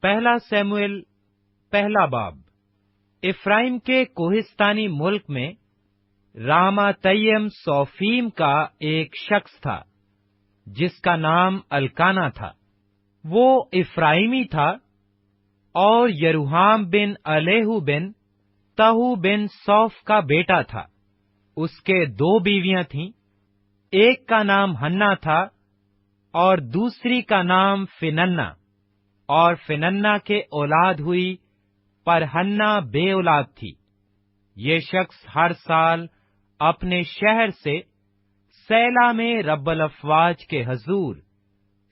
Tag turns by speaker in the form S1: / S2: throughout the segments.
S1: पहला सैमुएल पहला बाब। इफ्राइम के कोहिस्तानी मुल्क में रामातय्यम सोफीम का एक शख्स था जिसका नाम अल्काना था। वो इफ्राइमी था और यरूहाम बिन अलेहू बिन तहू बिन सौफ का बेटा था। उसके दो बीवियां थीं, एक का नाम हन्ना था और दूसरी का नाम फिनन्ना। और फिनन्ना के औलाद हुई, पर हन्ना बे औलाद थी। ये शख्स हर साल अपने शहर से सैला में रब्बल अफवाज के हजूर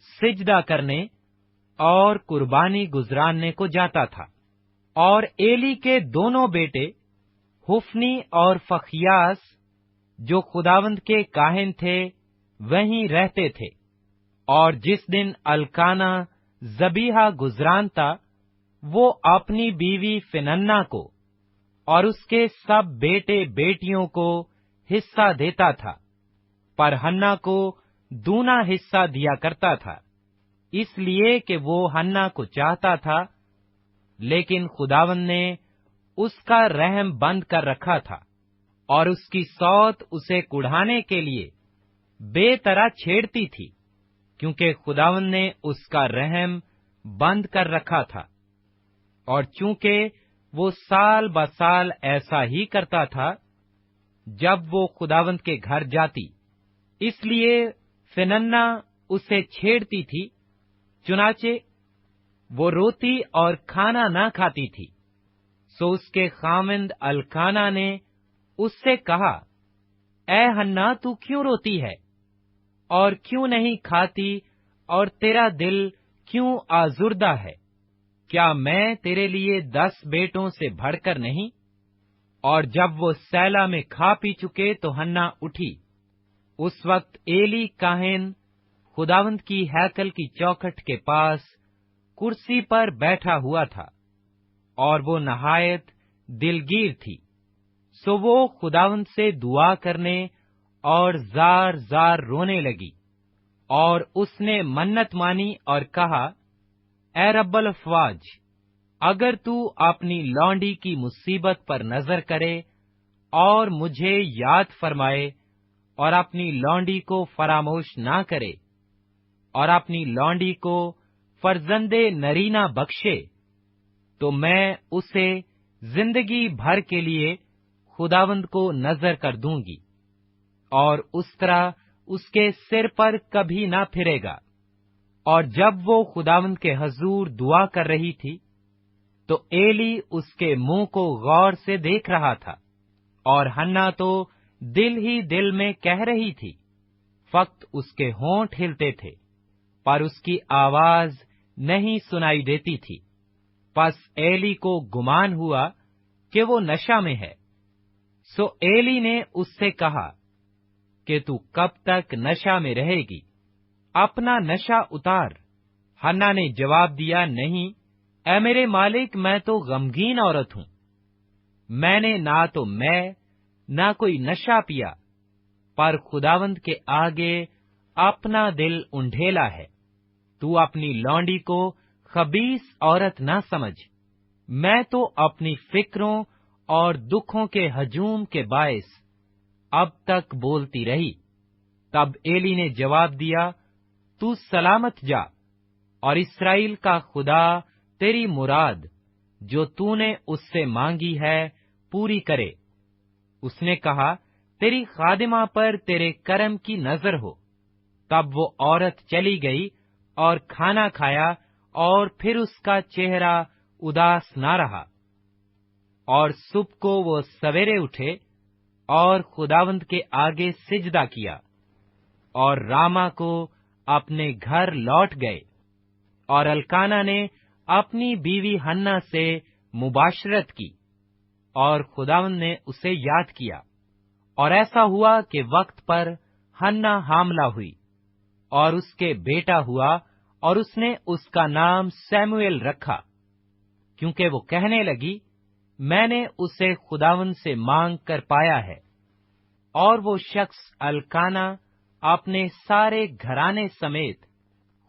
S1: सिजदा करने और कुर्बानी गुजरानने को जाता था। और एली के दोनों बेटे हुफनी और फखियास, जो खुदावंद के काहिन थे, वहीं रहते थे। और जिस दिन अल्काना ज़बीहा गुजरानता, वो अपनी बीवी फिनन्ना को और उसके सब बेटे बेटियों को हिस्सा देता था, पर हन्ना को दूना हिस्सा दिया करता था, इसलिए कि वो हन्ना को चाहता था। लेकिन खुदावंद ने उसका रहम बंद कर रखा था और उसकी सौत उसे कुढ़ाने के लिए बेतरह छेड़ती थी, क्योंकि खुदावंद ने उसका रहम बंद कर रखा था। और चूंकि वो साल ब साल ऐसा ही करता था जब वो खुदावंद के घर जाती, इसलिए फिनन्ना उसे छेड़ती थी। चुनाचे वो रोती और खाना ना खाती थी। सो उसके खामिंद अल्काना ने उससे कहा, ऐ हन्ना, तू क्यों रोती है और क्यों नहीं खाती, और तेरा दिल क्यों आजुर्दा है? क्या मैं तेरे लिए 10 बेटों से बढ़कर नहीं? और जब वो सैला में खा पी चुके तो हन्ना उठी। उस वक्त एली काहिन खुदावंद की हैकल की चौखट के पास कुर्सी पर बैठा हुआ था, और वो नहायत दिलगीर थी। सो वो खुदावंद से दुआ करने और जार जार रोने लगी। और उसने मन्नत मानी और कहा, ऐ रब्बल अफवाज, अगर तू अपनी लौंडी की मुसीबत पर नजर करे और मुझे याद फरमाए और अपनी लौंडी को फरामोश ना करे और अपनी लौंडी को फर्जंदे नरीना बख्शे, तो मैं उसे जिंदगी भर के लिए खुदावंद को नजर कर दूंगी और उस तरह उसके सिर पर कभी ना फिरेगा। और जब वो खुदावंद के हजूर दुआ कर रही थी, तो एली उसके मुंह को गौर से देख रहा था, और हन्ना तो दिल ही दिल में कह रही थी। फक्त उसके होंठ हिलते थे, पर उसकी आवाज नहीं सुनाई देती थी। बस एली को गुमान हुआ कि वो नशा में है। सो एली ने उससे कहा कि तू कब तक नशा में रहेगी? अपना नशा उतार। हन्ना ने जवाब दिया, नहीं, ऐ मेरे मालिक, मैं तो गमगीन औरत हूं। मैंने ना तो ना कोई नशा पिया, पर खुदावंद के आगे अपना दिल उंढेला है। तू अपनी लौंडी को खबीस औरत ना समझ। मैं तो अपनी फिक्रों और दुखों के हजूम के बायस अब तक बोलती रही। तब एली ने जवाब दिया, तू सलामत जा, और इस्राएल का खुदा तेरी मुराद जो तूने उससे मांगी है पूरी करे। उसने कहा, तेरी खादिमा पर तेरे करम की नजर हो। तब वो औरत चली गई और खाना खाया, और फिर उसका चेहरा उदास ना रहा। और सुबह को वो सवेरे उठे और खुदावंद के आगे सिजदा किया, और रामा को अपने घर लौट गए। और अल्काना ने अपनी बीवी हन्ना से मुबाशरत की, और खुदावंद ने उसे याद किया। और ऐसा हुआ कि वक्त पर हन्ना हामला हुई और उसके बेटा हुआ, और उसने उसका नाम सैमुएल रखा, क्योंकि वो कहने लगी, मैंने उसे खुदावंद से मांग कर पाया है। और वो शख्स अल्काना अपने सारे घराने समेत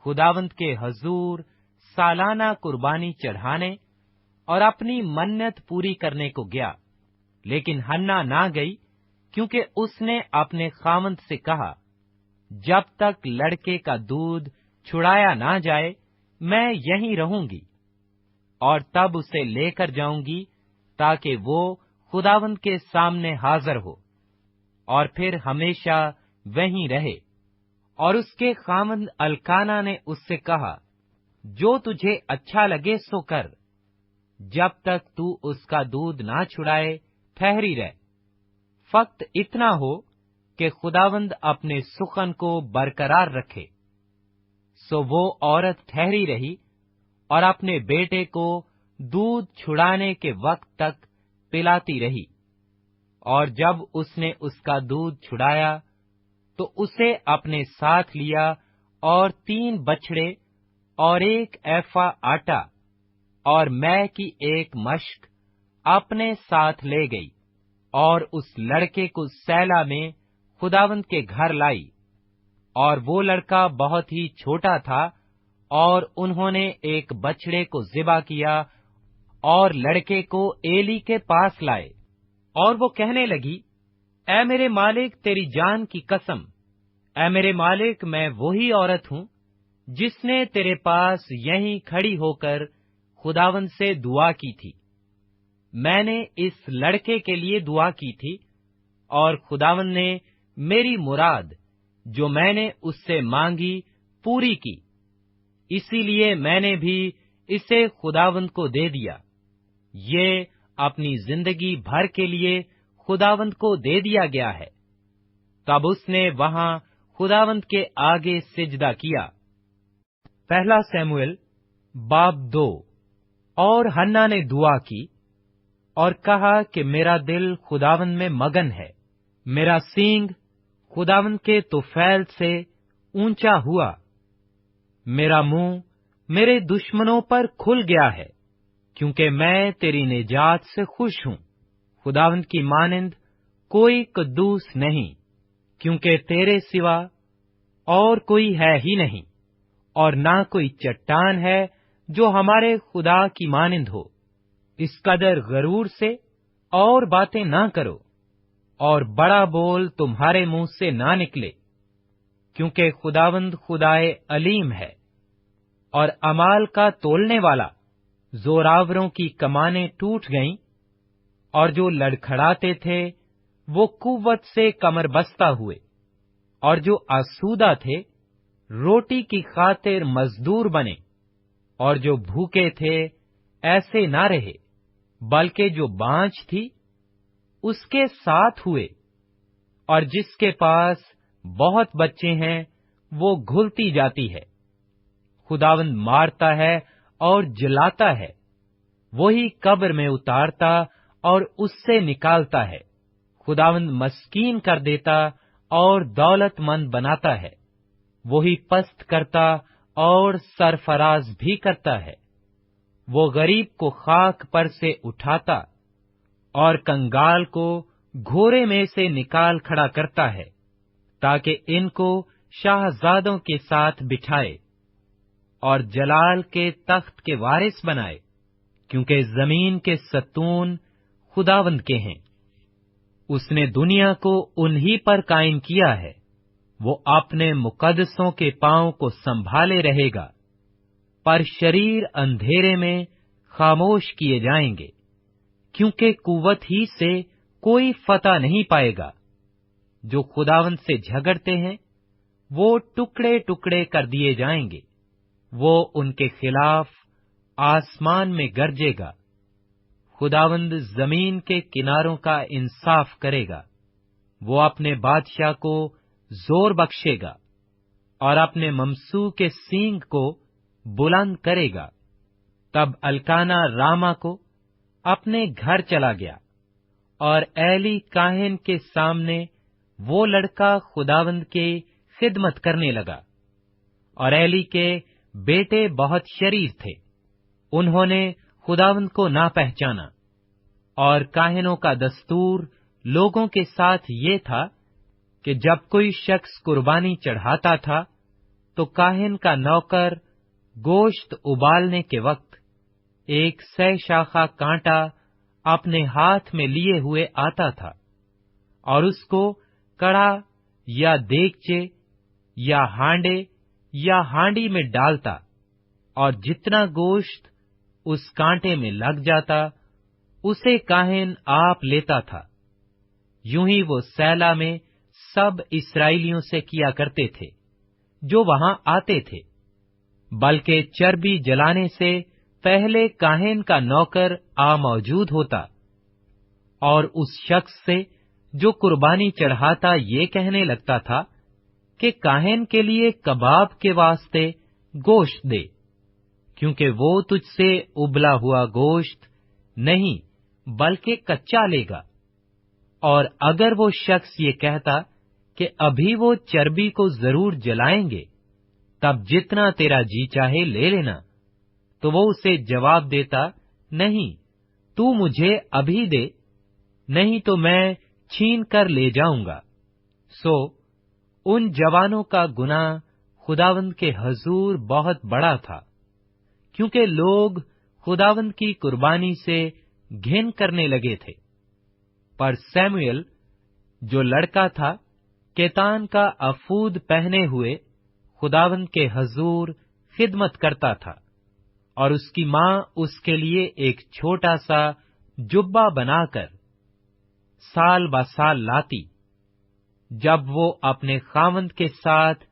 S1: खुदावंद के हजूर सालाना कुर्बानी चढ़ाने और अपनी मन्नत पूरी करने को गया, लेकिन हन्ना ना गई, क्योंकि उसने अपने खामंद से कहा, जब तक लड़के का दूध छुड़ाया ना जाए, मैं यहीं रहूंगी, और तब उसे लेकर जाऊंगी, ताकि वो खुदावंद के सामने हाजिर हो, और फिर हमेशा वहीं रहे। और उसके खामंद अल्काना ने उससे कहा, जो तुझे अच्छा लगे सो कर, जब तक तू उसका दूध ना छुड़ाए ठहरी रह। फक्त इतना हो कि खुदावंद अपने सुखन को बरकरार रखे। सो वो औरत ठहरी रही और अपने बेटे को दूध छुड़ाने के वक्त तक पिलाती रही, और जब उसने उसका दूध छुड़ाया तो उसे अपने साथ लिया और 3 बछड़े और 1 एफा आटा और मै की 1 मश्क अपने साथ ले गई, और उस लड़के को सैला में खुदावंद के घर लाई। और वो लड़का बहुत ही छोटा था, और उन्होंने एक बछड़े को ज़िबा किया और लड़के को एली के पास लाए। और वो कहने लगी, ऐ मेरे मालिक, तेरी जान की कसम, ऐ मेरे मालिक, मैं वही औरत हूँ जिसने तेरे पास यहीं खड़ी होकर खुदावंद से दुआ की थी। मैंने इस लड़के के लिए दुआ की थी, और खुदावंद ने मेरी मुराद जो मैंने उससे मांगी पूरी की, इसीलिए मैंने भी इसे खुदावंद को दे दिया। ये अपनी जिंदगी भर के लिए खुदावंद को दे दिया गया है। तब उसने वहां खुदावंद के आगे सिजदा किया। पहला शमूएल बाब 2। और हन्ना ने दुआ की और कहा कि मेरा दिल खुदावंद में मगन है, मेरा सींग खुदावंद के तुफैल से ऊंचा हुआ, मेरा मुंह मेरे दुश्मनों पर खुल गया है, क्योंकि मैं तेरी निजात से खुश हूँ। खुदावंद की मानिंद कोई कद्दूस नहीं, क्योंकि तेरे सिवा और कोई है ही नहीं, और ना कोई चट्टान है जो हमारे खुदा की मानिंद हो। इस कदर गरूर से और बातें ना करो, और बड़ा बोल तुम्हारे मुंह से ना निकले, क्योंकि खुदावंद खुदाए अलीम है और अमाल का तोलने वाला। जोरावरों की कमानें टूट गईं, और जो लड़खड़ाते थे वो कुव्वत से कमर बस्ता हुए, और जो आसूदा थे रोटी की खातिर मजदूर बने, और जो भूखे थे ऐसे ना रहे, बल्कि जो बाँझ थी उसके साथ हुए, और जिसके पास बहुत बच्चे हैं वो घुलती जाती है। खुदावंद मारता है और जलाता है, वही कब्र में उतारता और उससे निकालता है। खुदावंद मस्कीन कर देता और दौलतमंद बनाता है, वही पस्त करता और सरफराज भी करता है। वो गरीब को खाक पर से उठाता और कंगाल को घोरे में से निकाल खड़ा करता है, ताकि इनको शाहजादों के साथ बिठाए और जलाल के तख्त के वारिस बनाए, क्योंकि जमीन के सतून खुदावंद के हैं। उसने दुनिया को उन्हीं पर कायम किया है। वो अपने मुकद्दसों के पांव को संभाले रहेगा, पर शरीर अंधेरे में खामोश किए जाएंगे, क्योंकि कुव्वत ही से कोई फतह नहीं पाएगा। जो खुदावंद से झगड़ते हैं वो टुकड़े टुकड़े कर दिए जाएंगे। वो उनके खिलाफ आसमान में गरजेगा। खुदावंद जमीन के किनारों का इंसाफ करेगा। वो अपने बादशाह को जोर बख्शेगा और अपने ममसू के सींग को बुलंद करेगा। तब अल्काना रामा को अपने घर चला गया, और एली काहिन के सामने वो लड़का खुदावंद के खिदमत करने लगा। और एली के बेटे बहुत शरीर थे, उन्होंने खुदावंद को ना पहचाना। और काहिनों का दस्तूर लोगों के साथ ये था कि जब कोई शख्स कुर्बानी चढ़ाता था तो काहिन का नौकर गोश्त उबालने के वक्त एक 6 शाखा कांटा अपने हाथ में लिए हुए आता था और उसको कड़ा या देगचे या हांडे या हांडी में डालता, और जितना गोश्त उस कांटे में लग जाता उसे काहिन आप लेता था। यूं ही वो सैला में सब इस्राएलियों से किया करते थे जो वहां आते थे। बल्कि चर्बी जलाने से पहले काहिन का नौकर आ मौजूद होता और उस शख्स से जो कुर्बानी चढ़ाता ये कहने लगता था कि काहिन के लिए कबाब के वास्ते गोश्त दे, क्योंकि वो तुझसे उबला हुआ गोश्त नहीं बल्कि कच्चा लेगा। और अगर वो शख्स ये कहता कि अभी वो चर्बी को जरूर जलाएंगे, तब जितना तेरा जी चाहे ले लेना, तो वो उसे जवाब देता, नहीं, तू मुझे अभी दे, नहीं तो मैं छीन कर ले जाऊंगा। सो उन जवानों का गुनाह खुदावंद के हजूर बहुत बड़ा था, क्योंकि लोग खुदावंद की कुर्बानी से घिन करने लगे थे। पर सैमुएल जो लड़का था, केतान का अफूद पहने हुए खुदावंद के हजूर खिदमत करता था, और उसकी मां उसके लिए एक छोटा सा जुब्बा बनाकर साल ब साल लाती, जब वो अपने खावंद के साथ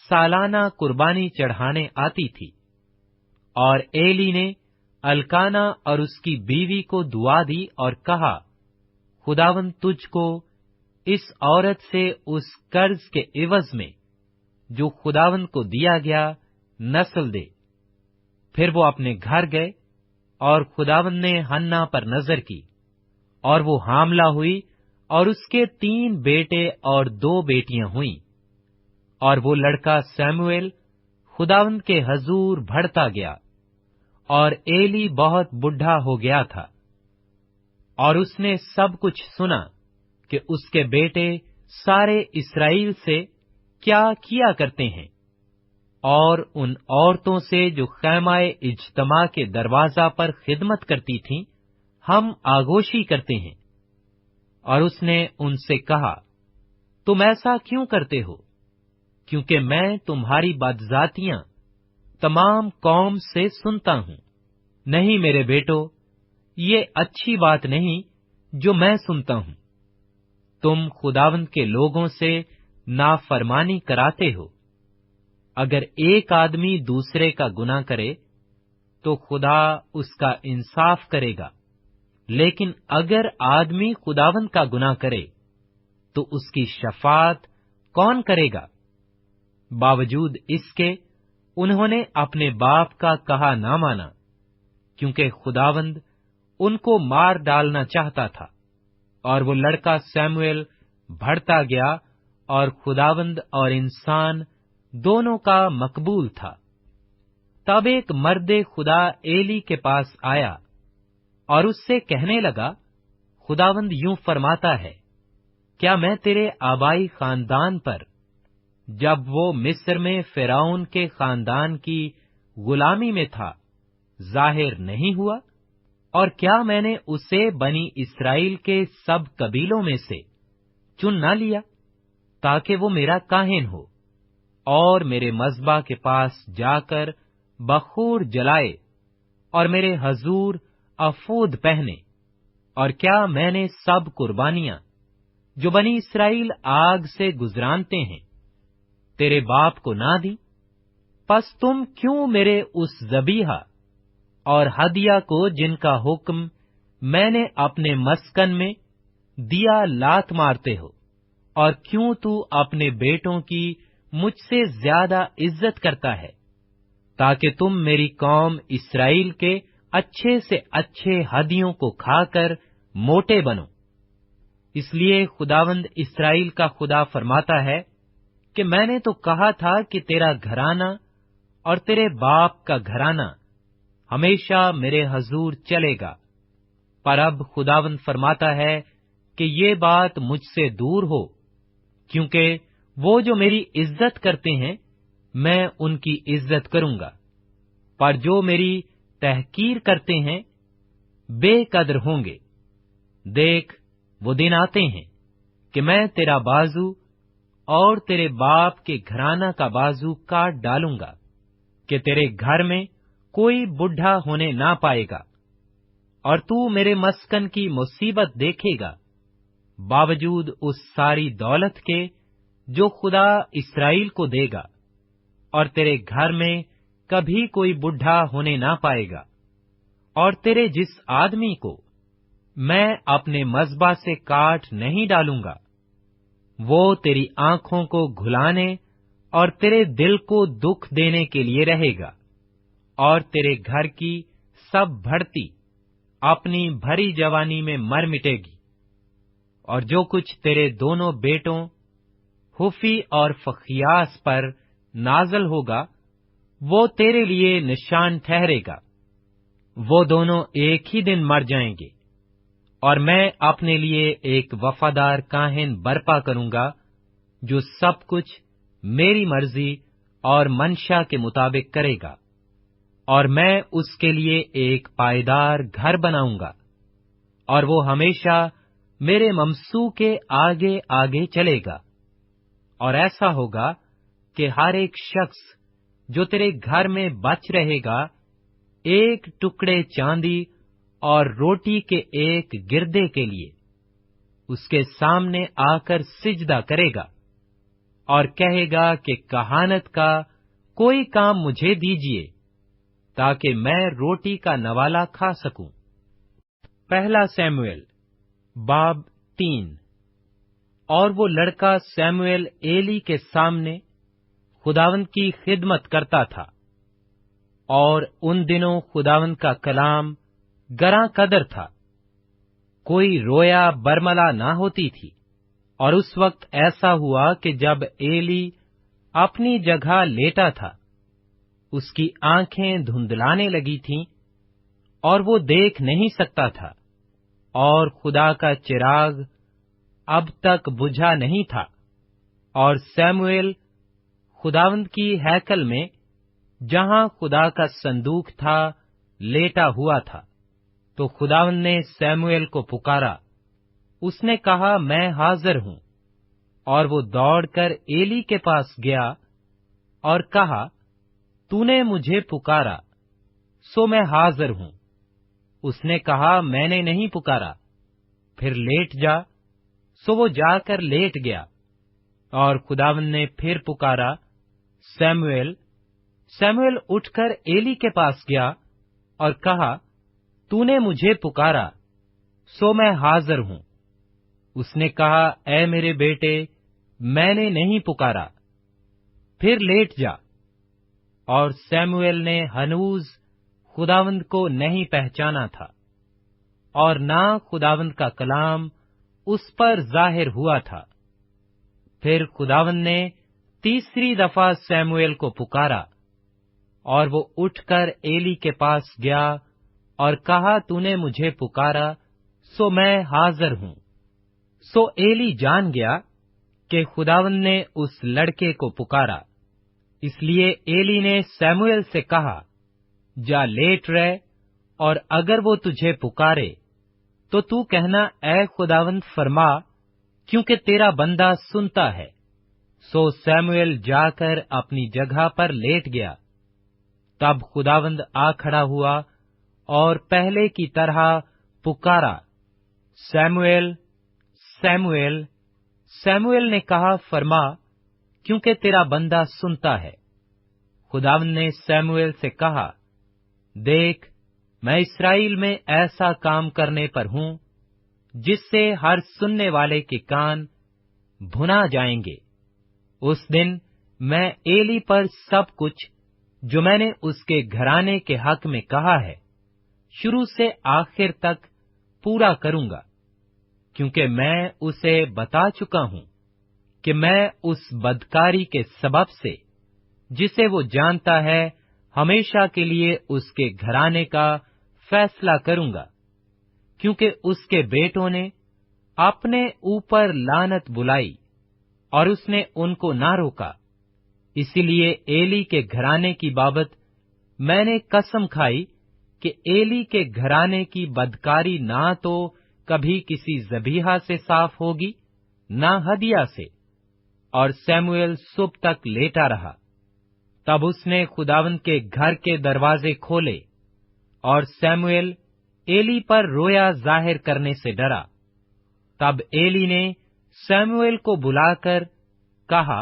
S1: सालाना कुर्बानी चढ़ाने आती थी। और एली ने अल्काना और उसकी बीवी को दुआ दी और कहा, खुदावंद तुझको इस औरत से उस कर्ज के इवज में जो खुदावंद को दिया गया नस्ल दे। फिर वो अपने घर गए और खुदावंद ने हन्ना पर नजर की, और वो हामला हुई और उसके 3 बेटे और 2 बेटियां हुईं। और वो लड़का सैमुएल खुदावंद के हजूर बढ़ता गया, और एली बहुत बुढ़ा हो गया था, और उसने सब कुछ सुना कि उसके बेटे सारे इस्राएल से क्या किया करते हैं। और उन औरतों से जो खैमाए इज्तमा के दरवाजा पर खिदमत करती थीं, हम आगोशी करते हैं। और उसने उनसे कहा, तुम ऐसा क्यों करते हो? क्योंकि मैं तुम्हारी बदजातियां तमाम कौम से सुनता हूं। नहीं मेरे बेटो, ये अच्छी बात नहीं जो मैं सुनता हूं। तुम खुदावंद के लोगों से नाफरमानी कराते हो। अगर एक आदमी दूसरे का गुनाह करे तो खुदा उसका इंसाफ करेगा, लेकिन अगर आदमी खुदावंद का गुनाह करे तो उसकी शफात कौन करेगा? बावजूद इसके उन्होंने अपने बाप का कहा ना माना, क्योंकि खुदावंद उनको मार डालना चाहता था। और वो लड़का सैमुएल बढ़ता गया और खुदावंद और इंसान दोनों का मकबूल था। तब एक मर्दे खुदा एली के पास आया और उससे कहने लगा, खुदावंद यूं फरमाता है, क्या मैं तेरे आबाई खानदान पर, जब वो मिस्र में फिरौन के खानदान की गुलामी में था, जाहिर नहीं हुआ? और क्या मैंने उसे बनी इस्राएल के सब कबीलों में से चुन ना लिया, ताकि वो मेरा काहिन हो और मेरे मज़बा के पास जाकर बखूर जलाए और मेरे हजूर अफूद पहने? और क्या मैंने सब कुर्बानियां जो बनी इस्राएल आग से गुजरानते हैं तेरे बाप को ना दी? पस तुम क्यों मेरे उस ज़बीहा और हदिया को, जिनका हुक्म मैंने अपने मस्कन में दिया, लात मारते हो? और क्यों तू अपने बेटों की मुझसे ज्यादा इज्जत करता है, ताकि तुम मेरी कौम इस्राएल के अच्छे से अच्छे हदियों को खाकर मोटे बनो? इसलिए खुदावंद इस्राएल का खुदा फरमाता है कि मैंने तो कहा था कि तेरा घराना और तेरे बाप का घराना हमेशा मेरे हजूर चलेगा। पर अब खुदावंद फरमाता है कि ये बात मुझसे दूर हो, क्योंकि वो जो मेरी इज्जत करते हैं मैं उनकी इज्जत करूंगा, पर जो मेरी तहकीर करते हैं बेकदर होंगे। देख, वो दिन आते हैं कि मैं तेरा बाजू और तेरे बाप के घराना का बाजू काट डालूंगा, कि तेरे घर में कोई बुढ़ा होने ना पाएगा, और तू मेरे मस्कन की मुसीबत देखेगा, बावजूद उस सारी दौलत के जो खुदा इस्राएल को देगा, और तेरे घर में कभी कोई बुढ़ा होने ना पाएगा। और तेरे जिस आदमी को मैं अपने मज़बा से काट नहीं डालूंगा, वो तेरी आंखों को घुलाने और तेरे दिल को दुख देने के लिए रहेगा, और तेरे घर की सब बढ़ती अपनी भरी जवानी में मर मिटेगी। और जो कुछ तेरे दोनों बेटों हुफी और फखियास पर नाजल होगा, वो तेरे लिए निशान ठहरेगा। वो दोनों एक ही दिन मर जाएंगे, और मैं अपने लिए एक वफादार काहिन बर्पा करूंगा, जो सब कुछ मेरी मर्जी और मंशा के मुताबिक करेगा। और मैं उसके लिए एक पायदार घर बनाऊंगा, और वो हमेशा मेरे ममसू के आगे आगे चलेगा। और ऐसा होगा कि हर एक शख्स जो तेरे घर में बच रहेगा, एक टुकड़े चांदी और रोटी के एक गिरदे के लिए उसके सामने आकर सिजदा करेगा, और कहेगा कि कहानत का कोई काम मुझे दीजिए, ताकि मैं रोटी का नवाला खा सकूं। पहला सैमुएल बाब 3। और वो लड़का सैमुएल एली के सामने खुदावंद की खिदमत करता था, और उन दिनों खुदावंद का कलाम गरा कदर था, कोई रोया बरमला ना होती थी। और उस वक्त ऐसा हुआ कि जब एली अपनी जगह लेटा था, उसकी आंखें धुंधलाने लगी थीं, और वो देख नहीं सकता था, और खुदा का चिराग अब तक बुझा नहीं था। और सैमुएल खुदावंद की हैकल में, जहां खुदा का संदूक था, लेटा हुआ था। तो खुदावंद ने सैमुएल को पुकारा। उसने कहा, मैं हाजिर हूं। और वो दौड़कर एली के पास गया और कहा, तूने मुझे पुकारा, सो मैं हाजिर हूं। उसने कहा, मैंने नहीं पुकारा, फिर लेट जा। सो वो जाकर लेट गया। और खुदावंद ने फिर पुकारा, सैमुएल। सैमुएल उठकर एली के पास गया और कहा, तूने मुझे पुकारा, सो मैं हाजिर हूं। उसने कहा, ऐ मेरे बेटे, मैंने नहीं पुकारा, फिर लेट जा। और सैमुएल ने हनूज खुदावंद को नहीं पहचाना था, और ना खुदावंद का कलाम उस पर जाहिर हुआ था। फिर खुदावंद ने तीसरी दफा सैमुएल को पुकारा, और वो उठकर एली के पास गया और कहा, तूने मुझे पुकारा, सो मैं हाजिर हूं। सो एली जान गया कि खुदावंद ने उस लड़के को पुकारा। इसलिए एली ने सैमुएल से कहा, जा लेट रह, और अगर वो तुझे पुकारे तो तू कहना, ऐ खुदावंद फरमा, क्योंकि तेरा बंदा सुनता है। सो सैमुएल जाकर अपनी जगह पर लेट गया। तब खुदावंद आ खड़ा हुआ और पहले की तरह पुकारा, सैमुएल, सैमुएल। सैमुएल ने कहा, फरमा, क्योंकि तेरा बंदा सुनता है। खुदावंद ने सैमुएल से कहा, देख, मैं इस्राएल में ऐसा काम करने पर हूं, जिससे हर सुनने वाले के कान भुना जाएंगे। उस दिन मैं एली पर सब कुछ जो मैंने उसके घराने के हक में कहा है, शुरू से आखिर तक पूरा करूंगा, क्योंकि मैं उसे बता चुका हूं कि मैं उस बदकारी के सबब से, जिसे वो जानता है, हमेशा के लिए उसके घराने का फैसला करूंगा, क्योंकि उसके बेटों ने अपने ऊपर लानत बुलाई और उसने उनको ना रोका। इसीलिए एली के घराने की बाबत میں نے قسم کھائی کہ ایلی کے گھرانے کی بدکاری نہ تو کبھی کسی ذبیحہ سے صاف ہوگی نہ ہدیہ سے۔ اور سیموئیل صبح تک لیٹا رہا۔ تب اس نے خداوند کے گھر کے دروازے کھولے، اور سیموئیل ایلی پر رویا ظاہر کرنے سے ڈرا۔ تب ایلی نے سیموئیل کو بلا کر کہا،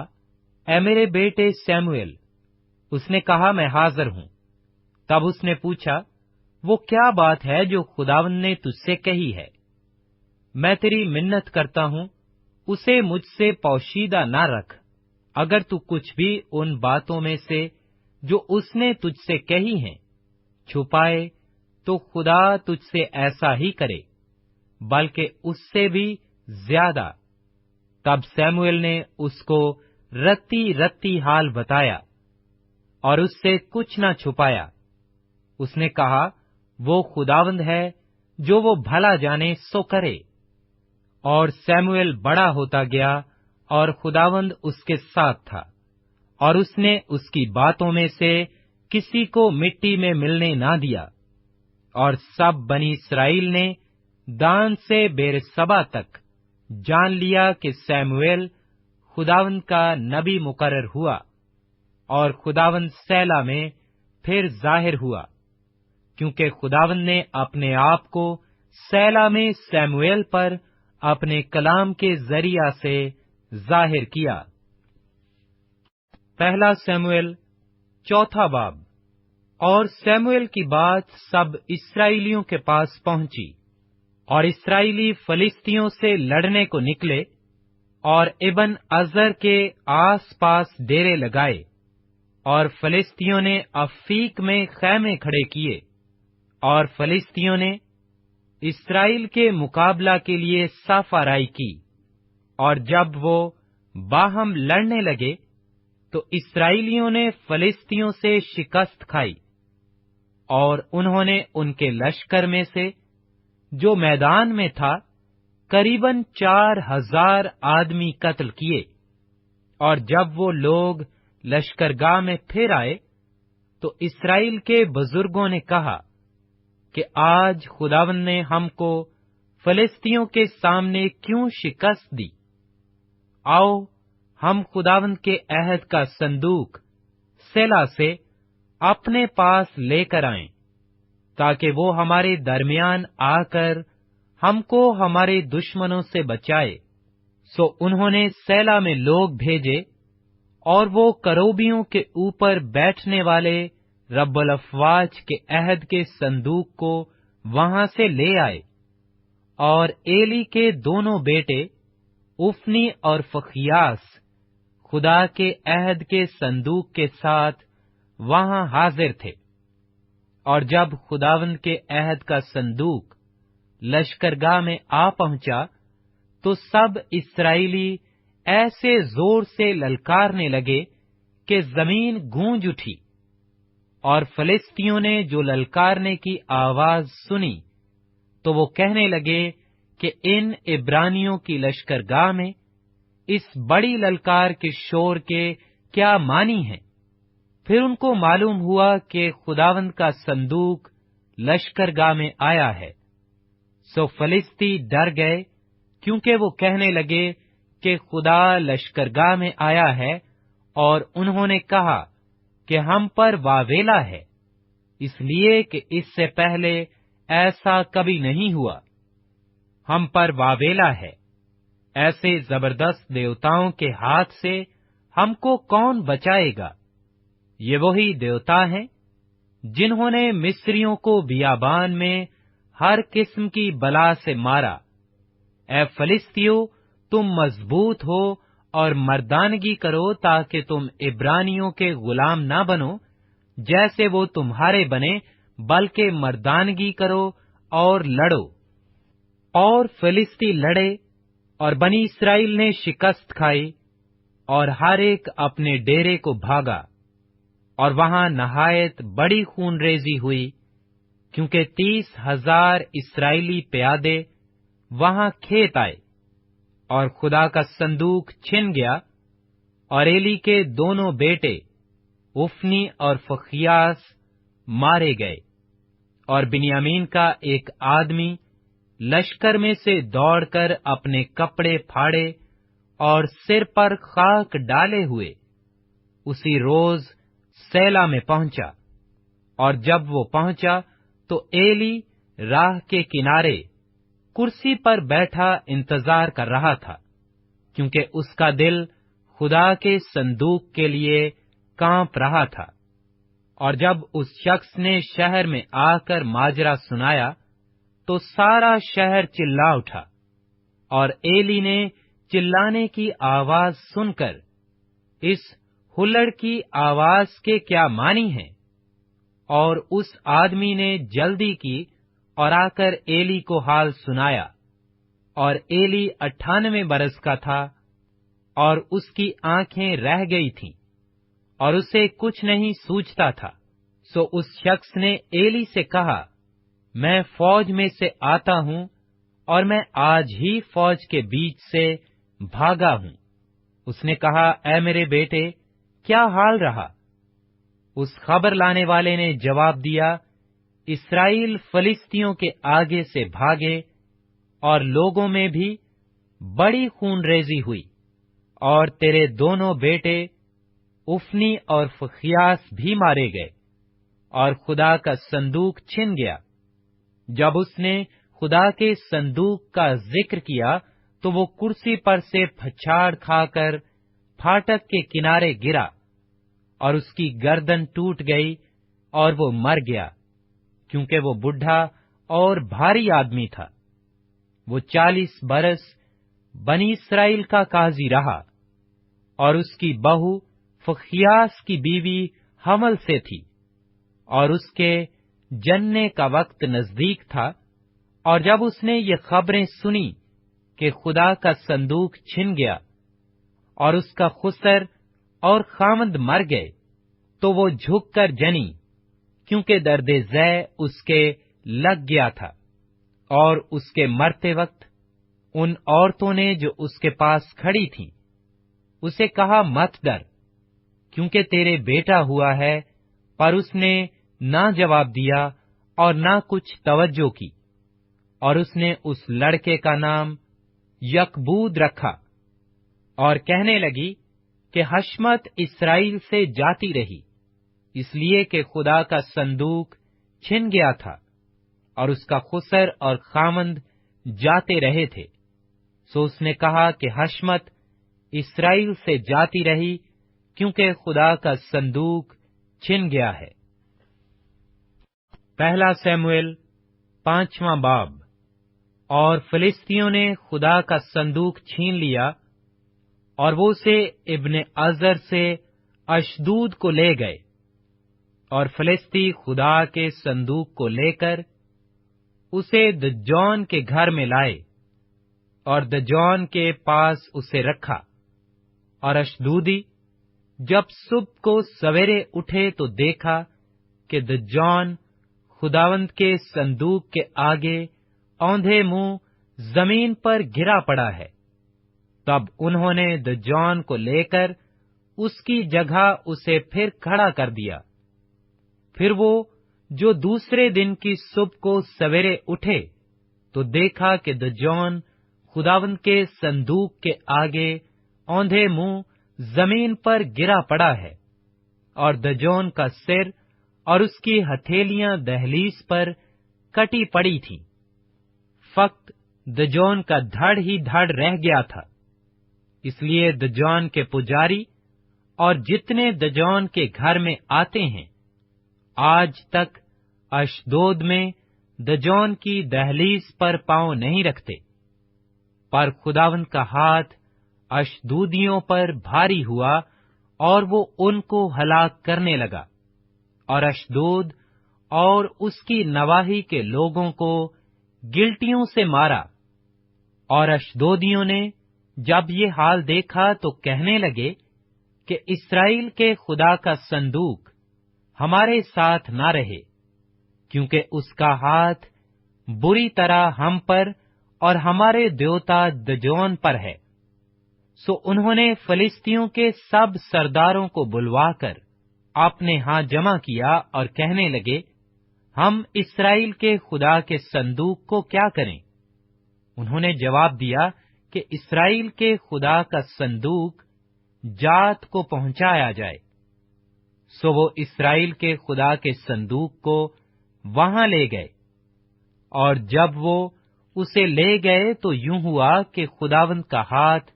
S1: اے میرے بیٹے سیموئیل۔ اس نے کہا، میں حاضر ہوں۔ تب اس نے پوچھا، وہ کیا بات ہے جو خداوند نے تجھ سے کہی ہے؟ میں تیری منت کرتا ہوں، اسے مجھ سے پوشیدہ نہ رکھ۔ اگر تو کچھ بھی ان باتوں میں سے جو اس نے تجھ سے کہی ہیں چھپائے تو خدا تجھ سے ایسا ہی کرے، بلکہ اس سے بھی زیادہ۔ تب سیموئیل نے اس کو رتی رتی حال بتایا اور اس سے کچھ نہ چھپایا۔ اس نے کہا، وہ خداوند ہے، جو وہ بھلا جانے سو کرے۔ اور سیموئیل بڑا ہوتا گیا اور خداوند اس کے ساتھ تھا، اور اس نے اس کی باتوں میں سے کسی کو مٹی میں ملنے نہ دیا۔ اور سب بنی اسرائیل نے دان سے بیرسبا تک جان لیا کہ سیموئیل خداوند کا نبی مقرر ہوا، اور خداوند سیلا میں پھر ظاہر ہوا، کیونکہ خداوند نے اپنے آپ کو سیلا میں سیموئیل پر اپنے کلام کے ذریعہ سے ظاہر کیا۔ پہلا سیموئیل چوتھا باب۔ اور سیموئیل کی بات سب اسرائیلیوں کے پاس پہنچی، اور اسرائیلی فلسطینیوں سے لڑنے کو نکلے، اور ابن عزر کے آس پاس ڈیرے لگائے، اور فلسطینیوں نے افیک میں خیمے کھڑے کیے، اور فلسطینیوں نے اسرائیل کے مقابلہ کے لیے صف آرائی کی۔ اور جب وہ باہم لڑنے لگے تو اسرائیلیوں نے فلسطینیوں سے شکست کھائی، اور انہوں نے ان کے لشکر میں سے جو میدان میں تھا قریباً 4000 آدمی قتل کیے۔ اور جب وہ لوگ لشکرگاہ میں پھر آئے تو اسرائیل کے بزرگوں نے کہا کہ آج خداوند نے ہم کو فلسطینیوں کے سامنے کیوں شکست دی؟ آؤ ہم خداوند کے عہد کا صندوق سیلا سے اپنے پاس لے کر آئیں، تاکہ وہ ہمارے درمیان آ کر ہم کو ہمارے دشمنوں سے بچائے۔ سو انہوں نے سیلا میں لوگ بھیجے، اور وہ کروبیوں کے اوپر بیٹھنے والے رب الافواج کے عہد کے صندوق کو وہاں سے لے آئے، اور ایلی کے دونوں بیٹے افنی اور فخیاس خدا کے عہد کے صندوق کے ساتھ وہاں حاضر تھے۔ اور جب خداوند کے عہد کا صندوق لشکرگاہ میں آ پہنچا تو سب اسرائیلی ایسے زور سے للکارنے لگے کہ زمین گونج اٹھی۔ اور فلسطینیوں نے جو للکارنے کی آواز سنی تو وہ کہنے لگے کہ ان عبرانیوں کی لشکرگاہ میں اس بڑی للکار کے شور کے کیا معنی ہیں؟ پھر ان کو معلوم ہوا کہ خداوند کا صندوق لشکرگاہ میں آیا ہے۔ سو فلسطی ڈر گئے، کیونکہ وہ کہنے لگے کہ خدا لشکرگاہ میں آیا ہے، اور انہوں نے کہا کہ ہم پر واویلا ہے، اس لیے کہ اس سے پہلے ایسا کبھی نہیں ہوا۔ ہم پر واویلا ہے، ایسے زبردست دیوتاؤں کے ہاتھ سے ہم کو کون بچائے گا؟ یہ وہی دیوتا ہیں جنہوں نے مصریوں کو بیابان میں ہر قسم کی بلا سے مارا۔ اے فلسطیو، تم مضبوط ہو اور مردانگی کرو، تاکہ تم عبرانیوں کے غلام نہ بنو جیسے وہ تمہارے بنے، بلکہ مردانگی کرو اور لڑو۔ اور فلسطی لڑے، اور بنی اسرائیل نے شکست کھائی، اور ہر ایک اپنے ڈیرے کو بھاگا۔ اور وہاں نہایت بڑی خون ریزی ہوئی، کیونکہ 30,000 اسرائیلی پیادے وہاں کھیت آئے، اور خدا کا صندوق چھن گیا۔ اور ایلی کے دونوں بیٹے افنی اور فخیاس मारे गए। और बिन्यामीन का एक आदमी लश्कर में से दौड़कर अपने कपड़े फाड़े और सिर पर खाक डाले हुए उसी रोज सेला में पहुंचा। और जब वो पहुंचा तो एली राह के किनारे कुर्सी पर बैठा इंतजार कर रहा था, क्योंकि उसका दिल खुदा के संदूक के लिए कांप रहा था। और जब उस शख्स ने शहर में आकर माजरा सुनाया तो सारा शहर चिल्ला उठा। और एली ने चिल्लाने की आवाज सुनकर इस हुल्लड़ की आवाज के क्या मानी है, और उस आदमी ने जल्दी की और आकर एली को हाल सुनाया। और एली 98 बरस का था और उसकी आंखें रह गई थीं और उसे कुछ नहीं सूझता था। सो उस शख्स ने एली से कहा, मैं फौज में से आता हूं और मैं आज ही फौज के बीच से भागा हूं। उसने कहा, ऐ मेरे बेटे, क्या हाल रहा? उस खबर लाने वाले ने जवाब दिया, इस्राएल फलिस्तियों के आगे से भागे और लोगों में भी बड़ी खूनरेजी हुई, और तेरे दोनों बेटे उफनी और फखियास भी मारे गए, और खुदा का संदूक छिन गया। जब उसने खुदा के संदूक का जिक्र किया तो वो कुर्सी पर से फछाड़ खाकर फाटक के किनारे गिरा, और उसकी गर्दन टूट गई और वो मर गया, क्योंकि वो बुढ़ा और भारी आदमी था। वो 40 बरस बनी इस्राएल का काजी रहा, और उसकी बहू फखियास की बीवी हमल से थी, और उसके जनने का वक्त नजदीक था। और जब उसने ये खबरें सुनी कि खुदा का संदूक छिन गया और उसका खुसर और खामद मर गए, तो वो झुककर जनी, क्योंकि दर्दे ज़ै उसके लग गया था। और उसके मरते वक्त उन औरतों ने जो उसके पास खड़ी थीं, उसे कहा, मत डर, क्योंकि तेरे बेटा हुआ है। पर उसने ना जवाब दिया और ना कुछ तवज्जो की। और उसने उस लड़के का नाम यकबूद रखा, और कहने लगी कि हशमत इस्राएल से जाती रही, इसलिए कि खुदा का संदूक छिन गया था और उसका खुसर और खामंद जाते रहे थे। सो उसने कहा कि हशमत इस्राएल से जाती रही, क्योंकि खुदा का संदूक छिन गया है। पहला शमूएल 5वां बाब। और फिलिस्तियों ने खुदा का संदूक छीन लिया, और वो उसे इब्ने अजर से अशदूद को ले गए। और फिलिस्ती खुदा के संदूक को लेकर उसे दजौन के घर में लाए, और दजौन के पास उसे रखा। और अशदूदी जब सुबह को सवेरे उठे तो देखा कि दजौन खुदावंद के संदूक के आगे औंधे मुंह जमीन पर गिरा पड़ा है। तब उन्होंने दजौन को लेकर उसकी जगह उसे फिर खड़ा कर दिया। फिर वो जो दूसरे दिन की सुबह को सवेरे उठे तो देखा कि दजौन खुदावंद के संदूक के आगे औंधे मुंह जमीन पर गिरा पड़ा है, और दजौन का सिर और उसकी हथेलियां दहलीज पर कटी पड़ी थीं। फक्त दजौन का धड़ ही धड़ रह गया था। इसलिए दजौन के पुजारी और जितने दजौन के घर में आते हैं, आज तक अशदोद में दजौन की दहलीज पर पांव नहीं रखते। पर खुदावंद का हाथ अशदूदियों पर भारी हुआ, और वो उनको हलाक करने लगा, और अशदोद और उसकी नवाही के लोगों को गिलटियों से मारा। और अशदोदियों ने जब ये हाल देखा तो कहने लगे कि इस्राएल के खुदा का संदूक हमारे साथ न रहे, क्योंकि उसका हाथ बुरी तरह हम पर और हमारे देवता दजौन पर है। सो उन्होंने फिलिस्तियों के सब सरदारों को बुलवाकर اپنے ہاں جمع کیا اور کہنے لگے، ہم اسرائیل کے خدا کے صندوق کو کیا کریں؟ انہوں نے جواب دیا کہ اسرائیل کے خدا کا صندوق جات کو پہنچایا جائے۔ سو وہ اسرائیل کے خدا کے صندوق کو وہاں لے گئے، اور جب وہ اسے لے گئے تو یوں ہوا کہ خداوند کا ہاتھ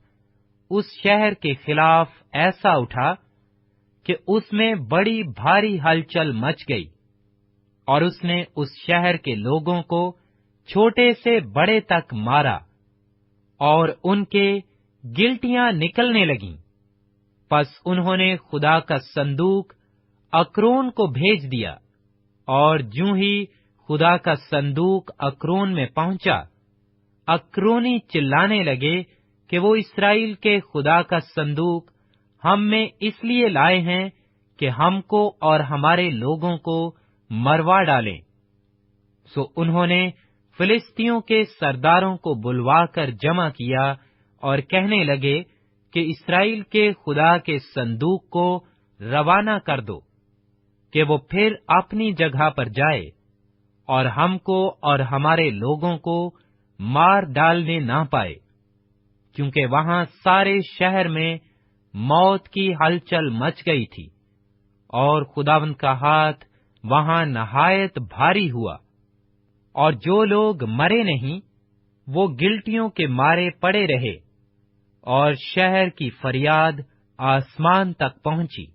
S1: اس شہر کے خلاف ایسا اٹھا کہ اس میں بڑی بھاری ہلچل مچ گئی، اور اس نے اس شہر کے لوگوں کو چھوٹے سے بڑے تک مارا، اور ان کے گلٹیاں نکلنے لگیں۔ پس انہوں نے خدا کا صندوق اکرون کو بھیج دیا، اور جوں ہی خدا کا صندوق اکرون میں پہنچا، اکرونی چلانے لگے کہ وہ اسرائیل کے خدا کا صندوق ہم میں اس لیے لائے ہیں کہ ہم کو اور ہمارے لوگوں کو مروا ڈالیں۔ سو انہوں نے فلسطینیوں کے سرداروں کو بلوا کر جمع کیا اور کہنے لگے کہ اسرائیل کے خدا کے صندوق کو روانہ کر دو کہ وہ پھر اپنی جگہ پر جائے، اور ہم کو اور ہمارے لوگوں کو مار ڈالنے نہ پائے، کیونکہ وہاں سارے شہر میں موت کی ہلچل مچ گئی تھی، اور خداوند کا ہاتھ وہاں نہایت بھاری ہوا، اور جو لوگ مرے نہیں وہ گلٹیوں کے مارے پڑے رہے، اور شہر کی فریاد آسمان تک پہنچی۔